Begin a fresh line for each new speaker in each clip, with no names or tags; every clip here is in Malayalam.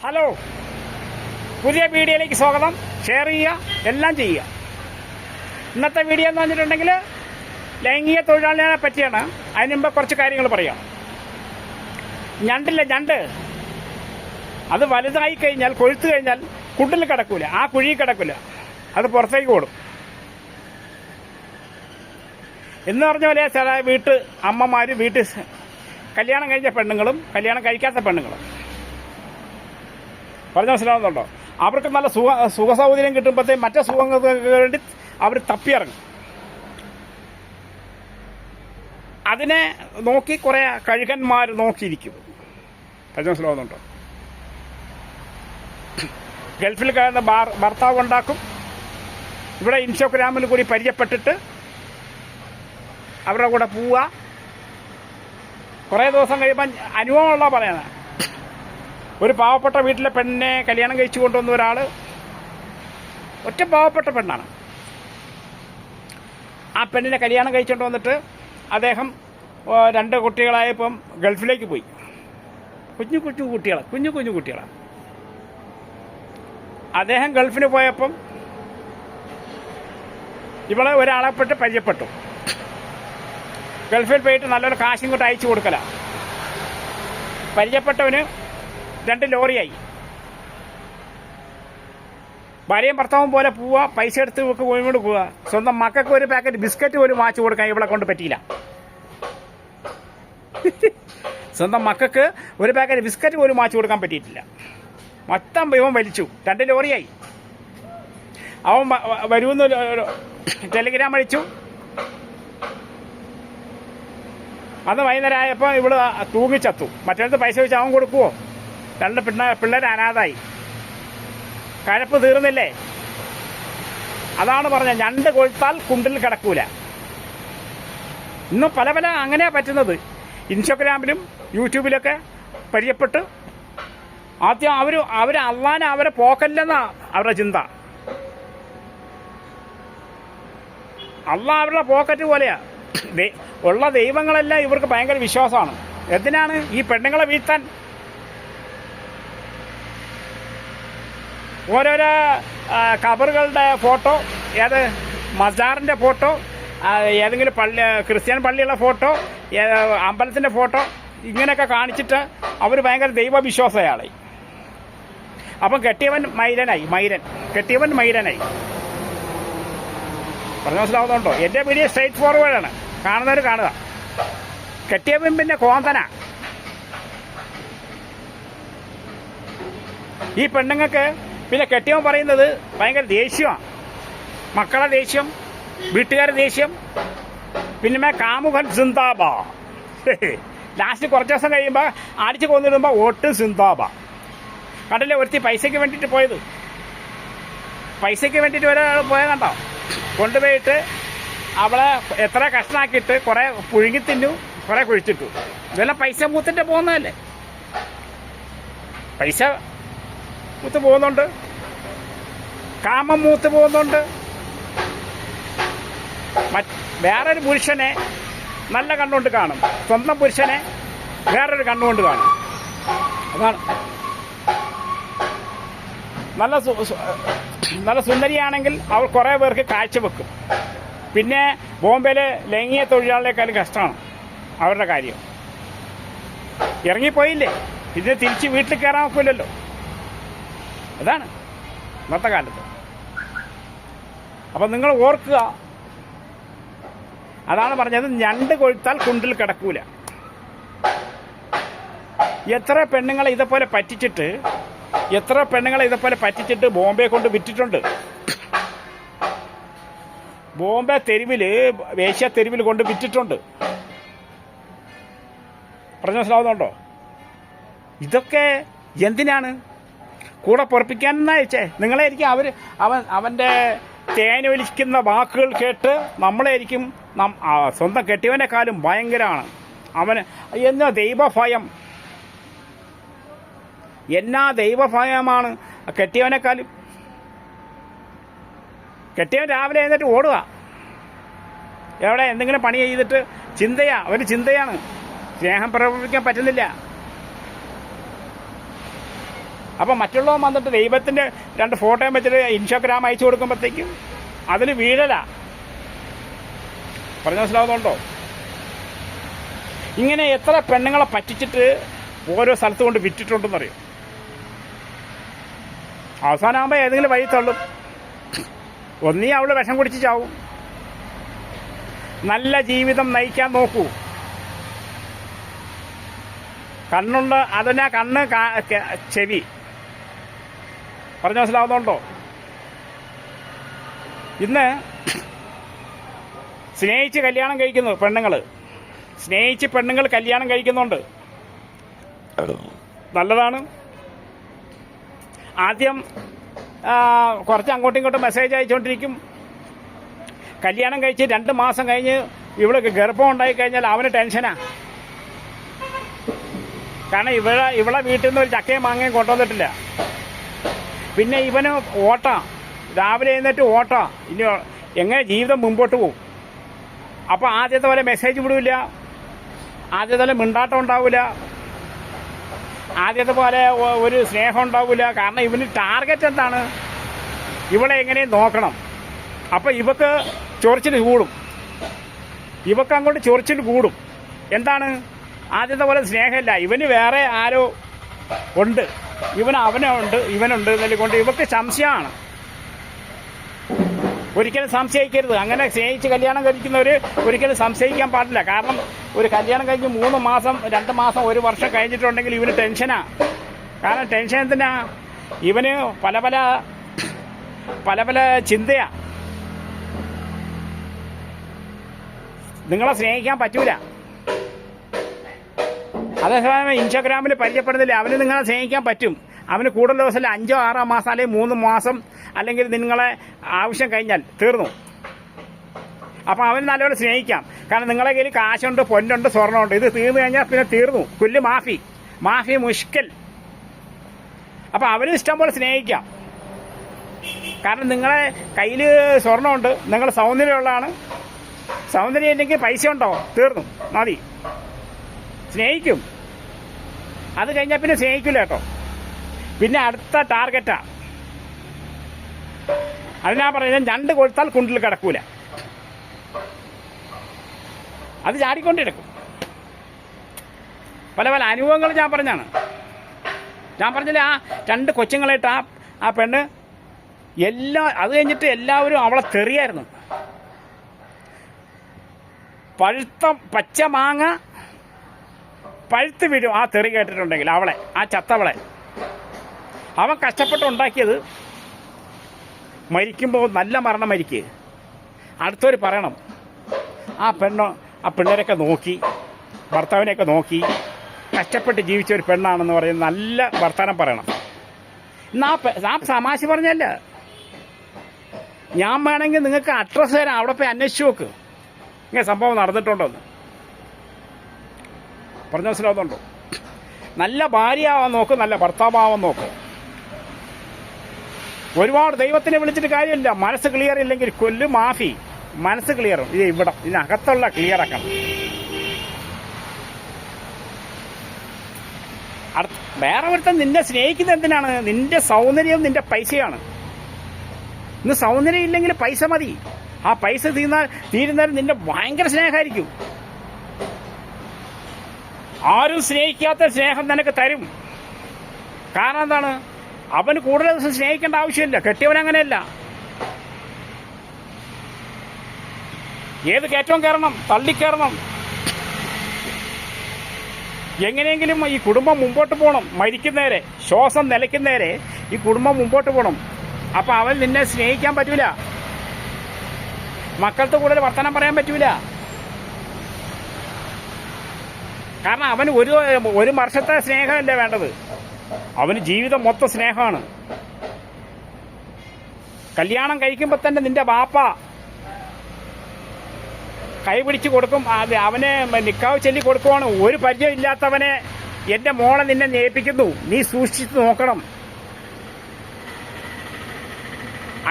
ഹലോ, പുതിയ വീഡിയോയിലേക്ക് സ്വാഗതം. ഷെയർ ചെയ്യുക, എല്ലാം ചെയ്യുക. ഇന്നത്തെ വീഡിയോ എന്ന് പറഞ്ഞിട്ടുണ്ടെങ്കിൽ ലൈംഗിക തൊഴിലാളികളെ പറ്റിയാണ്. അതിന് മുമ്പ് കുറച്ച് കാര്യങ്ങൾ പറയാം. ഞണ്ട് അത് വലുതായി കഴിഞ്ഞാൽ, കൊഴുത്തു കഴിഞ്ഞാൽ കുണ്ടിൽ കിടക്കൂല, ആ കുഴിയിൽ കിടക്കില്ല, അത് പുറത്തേക്ക് ഓടും. എന്ന് പറഞ്ഞ പോലെ ചില അമ്മമാർ വീട്ടിൽ കല്യാണം കഴിഞ്ഞ പെണ്ണുങ്ങളും കല്യാണം കഴിക്കാത്ത പെണ്ണുങ്ങളും, പറഞ്ഞ മനസ്സിലാവുന്നുണ്ടോ? അവർക്ക് നല്ല സുഖസൗകര്യം കിട്ടുമ്പോഴത്തേ മറ്റേ സുഖങ്ങൾക്ക് വേണ്ടി അവർ തപ്പിയിറങ്ങും. അതിനെ നോക്കി കുറെ കഴുകന്മാർ നോക്കിയിരിക്കും. പറഞ്ഞ മനസ്സിലാവുന്നുണ്ടോ? ഗൾഫിൽ കഴിയുന്ന ഭർത്താവ് ഉണ്ടാക്കും, ഇവിടെ ഇൻസ്റ്റഗ്രാമിൽ കൂടി പരിചയപ്പെട്ടിട്ട് അവരുടെ കൂടെ പോവുക. കുറേ ദിവസം കഴിയുമ്പോൾ അനുഭവമുള്ള പറയുന്നത്, ഒരു പാവപ്പെട്ട വീട്ടിലെ പെണ്ണിനെ കല്യാണം കഴിച്ചു കൊണ്ടുവന്ന ഒരാൾ, ഒറ്റ പാവപ്പെട്ട പെണ്ണാണ്. ആ പെണ്ണിനെ കല്യാണം കഴിച്ചുകൊണ്ട് വന്നിട്ട് അദ്ദേഹം 2 കുട്ടികളായപ്പം ഗൾഫിലേക്ക് പോയി. കുഞ്ഞു കുട്ടികളാണ്. അദ്ദേഹം ഗൾഫിന് പോയപ്പം ഇവളെ ഒരാളെപ്പെട്ട് പരിചയപ്പെട്ടു. ഗൾഫിൽ പോയിട്ട് നല്ലൊരു കാശും കൊണ്ട് അയച്ചു കൊടുക്കല. പരിചയപ്പെട്ടവന് 2 ലോറിയായി. ഭാര്യയും ഭർത്താവും പോലെ പോവുക, പൈസ എടുത്ത് പോയിക്കൊണ്ട് പോവുക. സ്വന്തം മക്കൾക്ക് ഒരു പാക്കറ്റ് ബിസ്ക്കറ്റ് പോലും വാങ്ങിച്ചു കൊടുക്കാൻ ഇവളെ കൊണ്ട് പറ്റിയില്ല. സ്വന്തം മക്കൾക്ക് ഒരു പാക്കറ്റ് ബിസ്ക്കറ്റ് പോലും വാങ്ങിച്ചു കൊടുക്കാൻ പറ്റിയിട്ടില്ല. മൊത്തം ഇവൻ വലിച്ചു. 2 ലോറിയായി. അവൻ വരുമെന്ന് ടെലിഗ്രാം അടിച്ചു. അന്ന് വൈകുന്നേരം ആയപ്പോൾ ഇവള് തൂങ്ങിച്ചത്തു. മറ്റേടത്ത് പൈസ വെച്ച് അവൻ കൊടുക്കുവോ? 2 പിള്ളേർ അനാഥായി. കഴപ്പ് തീർന്നില്ലേ? അതാണ് പറഞ്ഞത്, ഞണ്ട് കൊഴുത്താൽ കുണ്ടിൽ കിടക്കൂല. ഇന്നും പല അങ്ങനെയാ പറ്റുന്നത്. ഇൻസ്റ്റഗ്രാമിലും യൂട്യൂബിലൊക്കെ പരിചയപ്പെട്ട് ആദ്യം അവർ അള്ളാനെ അവരെ പോക്കല്ലെന്നാ അവരുടെ ചിന്ത. അള്ളാഹ് അവരുടെ പോക്കറ്റ് പോലെയാ. ഉള്ള ദൈവങ്ങളെല്ലാം ഇവർക്ക് ഭയങ്കര വിശ്വാസമാണ്. എന്തിനാണ്? ഈ പെണ്ണുങ്ങളെ വീഴ്ത്താൻ. ഓരോരോ ഖബറുകളുടെ ഫോട്ടോ, മസാറിൻ്റെ ഫോട്ടോ, ഏതെങ്കിലും ക്രിസ്ത്യൻ പള്ളിയുള്ള ഫോട്ടോ, അമ്പലത്തിൻ്റെ ഫോട്ടോ, ഇങ്ങനെയൊക്കെ കാണിച്ചിട്ട് അവർ ഭയങ്കര ദൈവവിശ്വാസയാളായി. അപ്പം കെട്ടിയവൻ മൈരനായി. പറഞ്ഞ മനസ്സിലാവുന്നുണ്ടോ? എൻ്റെ വീഡിയോ സ്ട്രൈറ്റ് ഫോർവേഡാണ്. കാണുന്നവർ കാണുക. കെട്ടിയവൻ പിന്നെ കോന്തന. ഈ പെണ്ണുങ്ങൾക്ക് പിന്നെ കെട്ടിയവൻ പറയുന്നത് ഭയങ്കര ദേഷ്യമാണ്. മക്കളെ ദേഷ്യം, വീട്ടുകാരെ ദേഷ്യം, പിന്നെ കാമുകൻ സിന്താബാ. ലാസ്റ്റ് കുറച്ച് ദിവസം കഴിയുമ്പോൾ അടിച്ച് കൊന്നിടുമ്പോൾ വോട്ട് സിന്താബാ. കണ്ടില്ലേ ഒരുത്തി പൈസയ്ക്ക് വേണ്ടിയിട്ട് പോയത്? പൈസയ്ക്ക് വേണ്ടിയിട്ട് ഒരാൾ പോയത് കണ്ടോ? കൊണ്ടുപോയിട്ട് അവളെ എത്ര കഷ്ണാക്കിയിട്ട് കുറെ പുഴുങ്ങി തിന്നു, കുറെ കുഴിച്ചിട്ടു. ഇതെല്ലാം പൈസ മൂത്തിട്ട് പോകുന്നതല്ലേ? പൈസ മൂത്ത് പോകുന്നുണ്ട്, കാമം മൂത്ത് പോകുന്നുണ്ട്. വേറൊരു പുരുഷനെ നല്ല കണ്ണുകൊണ്ട് കാണും, സ്വന്തം പുരുഷനെ വേറൊരു കണ്ണുകൊണ്ട് കാണും. അതാണ്. നല്ല സുന്ദരിയാണെങ്കിൽ അവൾ കുറേ പേർക്ക് കാഴ്ചവെക്കും. പിന്നെ ബോംബെയിലെ ലൈംഗിക തൊഴിലാളികളെക്കാളും കഷ്ടമാണ് അവരുടെ കാര്യം. ഇറങ്ങിപ്പോയില്ലേ, പിന്നെ തിരിച്ച് വീട്ടിൽ കയറാൻ നോക്കില്ലല്ലോ. അതാണ് ഇന്നത്തെ കാലത്ത്. അപ്പം നിങ്ങൾ ഓർക്കുക, അതാണ് പറഞ്ഞത്, ഞണ്ട് കൊഴുത്താൽ കുണ്ടിൽ കിടക്കൂല. എത്ര പെണ്ണുങ്ങളെ ഇതേപോലെ പറ്റിച്ചിട്ട് ബോംബെ കൊണ്ട് വിറ്റിട്ടുണ്ട്. ബോംബെ വേശ്യ തെരുവിൽ കൊണ്ട് വിറ്റിട്ടുണ്ട്. പറഞ്ഞു മനസ്സിലാവുന്നുണ്ടോ? ഇതൊക്കെ എന്തിനാണ്? കൂടെ പൊറപ്പിക്കാനെന്നാ നിങ്ങളായിരിക്കും അവൻ്റെ തേനൊലിക്കുന്ന വാക്കുകൾ കേട്ട് നമ്മളായിരിക്കും സ്വന്തം കെട്ടിയവനെക്കാളും ഭയങ്കരമാണ് അവന്. എന്നാ ദൈവഭയമാണ് കെട്ടിയവനെക്കാളും. കെട്ടിയവൻ രാവിലെ എഴുന്നേറ്റ് ഓടുക, എവിടെ എന്തെങ്കിലും പണി ചെയ്തിട്ട് ഒരു ചിന്തയാണ്. സ്നേഹം പ്രകടിപ്പിക്കാൻ പറ്റുന്നില്ല. അപ്പം മറ്റുള്ളവൻ വന്നിട്ട് ദൈവത്തിൻ്റെ 2 ഫോട്ടോയും വെച്ചിട്ട് ഇൻസ്റ്റാഗ്രാം അയച്ചു കൊടുക്കുമ്പോഴത്തേക്കും അതിൽ വീഴല. പറഞ്ഞ മനസ്സിലാവുന്നുണ്ടോ? ഇങ്ങനെ എത്ര പെണ്ണുങ്ങളെ പറ്റിച്ചിട്ട് ഓരോ സ്ഥലത്ത് കൊണ്ട് വിറ്റിട്ടുണ്ടെന്നറിയും. അവസാനമാകുമ്പോൾ ഏതെങ്കിലും വഴി തള്ളും. ഒന്നീ അവൾ വിഷം കുടിച്ച് ചാവും. നല്ല ജീവിതം നയിക്കാൻ നോക്കൂ. കണ്ണുണ്ട്, അതിനാ കണ്ണ് ചെവി. പറഞ്ഞ മനസ്സിലാവുന്നുണ്ടോ? ഇന്ന് സ്നേഹിച്ച് കല്യാണം കഴിക്കുന്നു പെണ്ണുങ്ങൾ. സ്നേഹിച്ച് പെണ്ണുങ്ങൾ കല്യാണം കഴിക്കുന്നുണ്ട്. നല്ലതാണ്. ആദ്യം കുറച്ച് അങ്ങോട്ടും ഇങ്ങോട്ടും മെസ്സേജ് അയച്ചുകൊണ്ടിരിക്കും. കല്യാണം കഴിച്ച് 2 മാസം കഴിഞ്ഞ് ഇവൾക്ക് ഗർഭം ഉണ്ടായിക്കഴിഞ്ഞാൽ അവന് ടെൻഷനാ. കാരണം ഇവളെ വീട്ടിൽ നിന്ന് ഒരു ചക്കയും മാങ്ങയും കൊണ്ടുവന്നിട്ടില്ല. പിന്നെ ഇവന് ഓട്ടാ, രാവിലെ എഴുന്നേറ്റ് ഓട്ടാ. ഇനി എങ്ങനെ ജീവിതം മുമ്പോട്ട് പോകും? അപ്പോൾ ആദ്യത്തെ പോലെ മെസ്സേജ് വിടില്ല, ആദ്യത്തെ പോലെ മിണ്ടാട്ടം ഉണ്ടാവില്ല, ആദ്യത്തെ പോലെ ഒരു സ്നേഹം ഉണ്ടാവില്ല. കാരണം ഇവന് ടാർഗറ്റ് എന്താണ്? ഇവളെ എങ്ങനെയും നോക്കണം. അപ്പോൾ ഇവക്ക് ചൊറിച്ചിൽ കൂടും, ഇവക്ക് അങ്ങോട്ട് ചൊറിച്ചിൽ കൂടും. എന്താണ്? ആദ്യത്തെ പോലെ സ്നേഹമില്ല, ഇവന് വേറെ ആരോ ഉണ്ട്, അവനുണ്ട്, ഇവനുണ്ട് എന്നതിൽ കൊണ്ട് ഇവക്ക് സംശയമാണ്. ഒരിക്കലും സംശയിക്കരുത്. അങ്ങനെ സ്നേഹിച്ച് കല്യാണം കഴിക്കുന്നവർ ഒരിക്കലും സംശയിക്കാൻ പാടില്ല. കാരണം ഒരു കല്യാണം കഴിഞ്ഞ് 3 മാസം 2 മാസം 1 വർഷം കഴിഞ്ഞിട്ടുണ്ടെങ്കിൽ ഇവന് ടെൻഷനാണ്. കാരണം ടെൻഷൻ എന്തിനാ? ഇവന് പല പല ചിന്തയാ. നിങ്ങളെ സ്നേഹിക്കാൻ പറ്റൂല. അതേസമയം ഇൻസ്റ്റാഗ്രാമിൽ പരിചയപ്പെടുന്നില്ല, അവന് നിങ്ങളെ സ്നേഹിക്കാൻ പറ്റും. അവന് കൂടുതൽ ദിവസം 5 6 മാസം അല്ലെങ്കിൽ 3 മാസം അല്ലെങ്കിൽ നിങ്ങളെ ആവശ്യം കഴിഞ്ഞാൽ തീർന്നു. അപ്പോൾ അവന് നല്ലപോലെ സ്നേഹിക്കാം. കാരണം നിങ്ങളെ കയ്യിൽ കാശുണ്ട്, പൊന്നുണ്ട്, സ്വർണ്ണമുണ്ട്. ഇത് തീർന്നു കഴിഞ്ഞാൽ പിന്നെ തീർന്നു. കുല്ല് മാഫി മുഷ്കിൽ. അപ്പോൾ അവന് ഇഷ്ടം പോലെ സ്നേഹിക്കാം. കാരണം നിങ്ങളെ കയ്യിൽ സ്വർണ്ണമുണ്ട്, നിങ്ങൾ സൗന്ദര്യമുള്ളതാണ്. സൗന്ദര്യം ഇല്ലെങ്കിൽ പൈസ ഉണ്ടോ? തീർന്നു, മതി. സ്നേഹിക്കും. അത് കഴിഞ്ഞാൽ പിന്നെ സ്നേഹിക്കില്ല കേട്ടോ. പിന്നെ അടുത്ത ടാർഗറ്റാ. അതിനാ പറയുന്നത് 2 കൊടുത്താൽ കുണ്ടിൽ കിടക്കൂല, അത് ചാടിക്കൊണ്ടിരിക്കും. പല അനുഭവങ്ങൾ ഞാൻ പറഞ്ഞില്ല. ആ 2 കൊച്ചുങ്ങളായിട്ട് ആ പെണ്ണ് അത് കഴിഞ്ഞിട്ട് എല്ലാവരും അവളെ തെറിയായിരുന്നു. പച്ച മാങ്ങ പഴുത്ത് വീഴും ആ തെറി കേട്ടിട്ടുണ്ടെങ്കിൽ അവളെ, ആ ചത്തവളെ. അവൻ കഷ്ടപ്പെട്ടുണ്ടാക്കിയത് മരിക്കുമ്പോൾ നല്ല മരണം മരിക്കുക. അടുത്തവർ പറയണം ആ പെണ്ണരൊക്കെ നോക്കി, ഭർത്താവിനെയൊക്കെ നോക്കി കഷ്ടപ്പെട്ട് ജീവിച്ച ഒരു പെണ്ണാണെന്ന് പറയുന്ന നല്ല വർത്തമാനം പറയണം. ഇന്ന് ആ തമാശ പറഞ്ഞല്ല. ഞാൻ വേണമെങ്കിൽ നിങ്ങൾക്ക് അഡ്രസ്സ് തരാം, അവിടെ പോയി അന്വേഷിച്ച് നോക്ക് ഇങ്ങനെ സംഭവം നടന്നിട്ടുണ്ടോന്ന്. പറഞ്ഞ മനസ്സിലാവുന്നുണ്ടോ? നല്ല ഭാര്യയാവാൻ നോക്ക്, നല്ല ഭർത്താവാവാൻ നോക്ക്. ഒരുപാട് ദൈവത്തിനെ വിളിച്ചിട്ട് കാര്യമില്ല. മനസ്സ് ക്ലിയർ ഇല്ലെങ്കിൽ കൊല്ലും മാഫി. മനസ്സ് ക്ലിയറും ഇതിനകത്തുള്ള ക്ലിയർ ആക്കണം. വേറെ ഒരുത്തൻ നിന്നെ സ്നേഹിക്കുന്നത് എന്തിനാണ്? നിന്റെ സൗന്ദര്യം, നിന്റെ പൈസയാണ്. ഇന്ന് സൗന്ദര്യം ഇല്ലെങ്കിൽ പൈസ മതി. ആ പൈസ തീരുന്നേരം നിന്റെ ഭയങ്കര സ്നേഹമായിരിക്കും. ആരും സ്നേഹിക്കാത്ത സ്നേഹം നിനക്ക് തരും. കാരണം എന്താണ്? അവന് കൂടുതൽ ദിവസം സ്നേഹിക്കേണ്ട ആവശ്യമില്ല. കെട്ടിയവനങ്ങനെയല്ല. ഏത് കയറ്റവും കയറണം, തള്ളിക്കയറണം. എങ്ങനെയെങ്കിലും ഈ കുടുംബം മുമ്പോട്ട് പോകണം. മരിക്കുന്നേരെ, ശ്വാസം നിലയ്ക്കുന്നേരെ ഈ കുടുംബം മുമ്പോട്ട് പോകണം. അപ്പം അവൻ നിന്നെ സ്നേഹിക്കാൻ പറ്റൂല. മക്കൾക്ക് കൂടുതൽ വർത്തമാനം പറയാൻ പറ്റൂല. കാരണം അവന് ഒരു വർഷത്തെ സ്നേഹമല്ല വേണ്ടത്, അവന് ജീവിതം മൊത്തം സ്നേഹമാണ്. കല്യാണം കഴിക്കുമ്പോൾ തന്നെ നിന്റെ ബാപ്പ കൈ പിടിച്ച് കൊടുക്കും. അവനെ നിക്കാവ് ചൊല്ലി കൊടുക്കുവാണ്. ഒരു പരിചയം ഇല്ലാത്തവനെ എൻ്റെ മോളെ നിന്നെ ഏൽപ്പിക്കുന്നു, നീ സൂക്ഷിച്ച് നോക്കണം.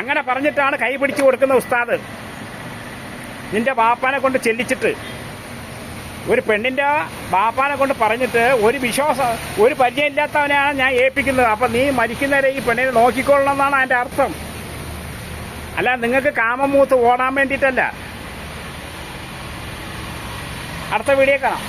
അങ്ങനെ പറഞ്ഞിട്ടാണ് കൈ പിടിച്ച് കൊടുക്കുന്ന ഉസ്താദ്. നിന്റെ ബാപ്പാനെ കൊണ്ട് ചെല്ലിച്ചിട്ട് ഒരു പെണ്ണിൻ്റെ ബാപ്പാനെ കൊണ്ട് പറഞ്ഞിട്ട് ഒരു വിശ്വാസം ഒരു പരിചയമില്ലാത്തവനെയാണ് ഞാൻ ഏൽപ്പിക്കുന്നത്. അപ്പം നീ മരിക്കുന്നവരെ ഈ പെണ്ണിനെ നോക്കിക്കൊള്ളണം എന്നാണ് അതിൻ്റെ അർത്ഥം. അല്ല നിങ്ങൾക്ക് കാമം മൂത്ത് ഓടാൻ വേണ്ടിയിട്ടല്ല. അടുത്ത വീഡിയോ കാണാം.